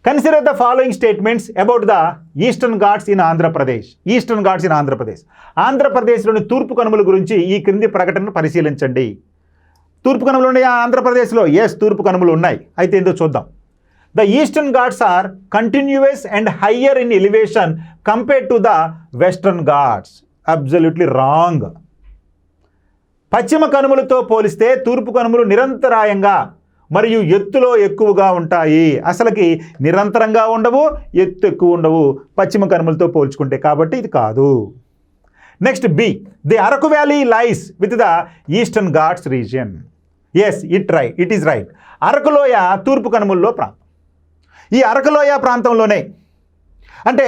Consider the following statements about the Eastern Ghats in Andhra Pradesh. Eastern Ghats in Andhra Pradesh. ఆంధ్రప్రదేశ్లోని తూర్పు కనుమల గురించి ఈ క్రింది ప్రకటనను పరిశీలించండి. తూర్పు కనుమలు ఉన్నాయా ఆంధ్రప్రదేశ్లో? ఎస్, తూర్పు కనుమలు ఉన్నాయి. అయితే ఏంటో చూద్దాం. The Eastern Ghats are continuous and higher in elevation compared to the Western Ghats. Absolutely wrong. పశ్చిమ కనుమలతో పోలిస్తే తూర్పు కనుమలు నిరంతరాయంగా మరియు ఎత్తులో ఎక్కువగా ఉంటాయి. అసలుకి నిరంతరంగా ఉండవు, ఎత్తు ఎక్కువ ఉండవు పశ్చిమ కనుమలతో పోల్చుకుంటే. కాబట్టి ఇది కాదు. Next B, the Araku Valley lies with the Eastern Ghats region. Yes, it is right. అరకులోయ తూర్పు కనుమల్లో ప్రాంతం. ఈ అరకులోయ ప్రాంతంలోనే, అంటే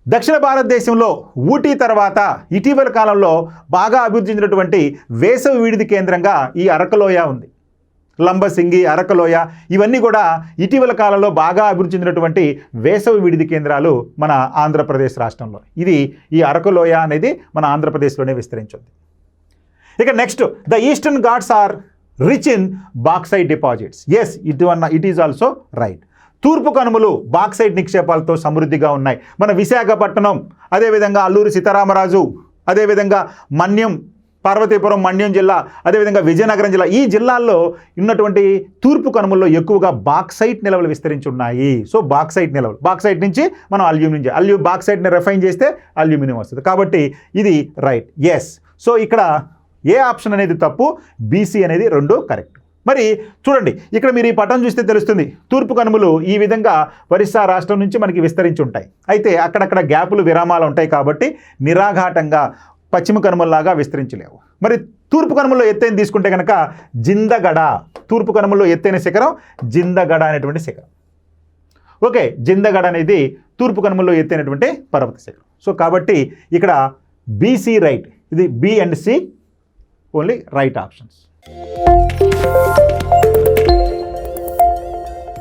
దక్షిణ భారతదేశంలో ఊటీ తర్వాత ఇటీవల కాలంలో బాగా అభివృద్ధి చెందినటువంటి వేసవి విడిది కేంద్రంగా ఈ అరకులోయ ఉంది. లంబసింగి, అరకులోయ ఇవన్నీ కూడా ఇటీవల కాలంలో బాగా అభివృద్ధి చెందినటువంటి వేసవి విడిది కేంద్రాలు మన ఆంధ్రప్రదేశ్ రాష్ట్రంలో. ఈ అరకులోయ అనేది మన ఆంధ్రప్రదేశ్లోనే విస్తరించింది. ఇక next, the Eastern Ghats are rich in bauxite deposits. Yes, it is also right. తూర్పు కనుమలు బాక్సైట్ నిక్షేపాలతో సమృద్ధిగా ఉన్నాయి. మన విశాఖపట్నం, అదేవిధంగా అల్లూరి సీతారామరాజు, అదేవిధంగా మన్యం, పార్వతీపురం, మన్యం జిల్లా, అదేవిధంగా విజయనగరం జిల్లా, ఈ జిల్లాల్లో ఉన్నటువంటి తూర్పు కనుమల్లో ఎక్కువగా బాక్సైట్ నిల్వలు విస్తరించి ఉన్నాయి. సో బాక్సైట్ నిల్వలు, బాక్సైట్ నుంచి మనం అల్యూమినియం బాక్సైట్ని రిఫైన్ చేస్తే అల్యూమినియం వస్తుంది. కాబట్టి ఇది రైట్. ఎస్. సో ఇక్కడ ఏ ఆప్షన్ అనేది తప్పు, బీసీ అనేది రెండు కరెక్ట్. మరి చూడండి, ఇక్కడ మీరు ఈ పటం చూస్తే తెలుస్తుంది. తూర్పు కనుమలు ఈ విధంగా ఒరిస్సా రాష్ట్రం నుంచి మనకి విస్తరించి ఉంటాయి. అయితే అక్కడక్కడ గ్యాపులు, విరామాలు ఉంటాయి కాబట్టి నిరాఘాటంగా పశ్చిమ కనుమల్లాగా విస్తరించలేవు. మరి తూర్పు కనుమల్లో ఎత్తైన తీసుకుంటే కనుక జిందగడ, తూర్పు కనుమల్లో ఎత్తైన శిఖరం జిందగడ అనేటువంటి శిఖరం. ఓకే, జిందగడ అనేది తూర్పు కనుమల్లో ఎత్తైనటువంటి పర్వత శిఖరం. సో కాబట్టి ఇక్కడ బీసీ రైట్. ఇది B and C only right options.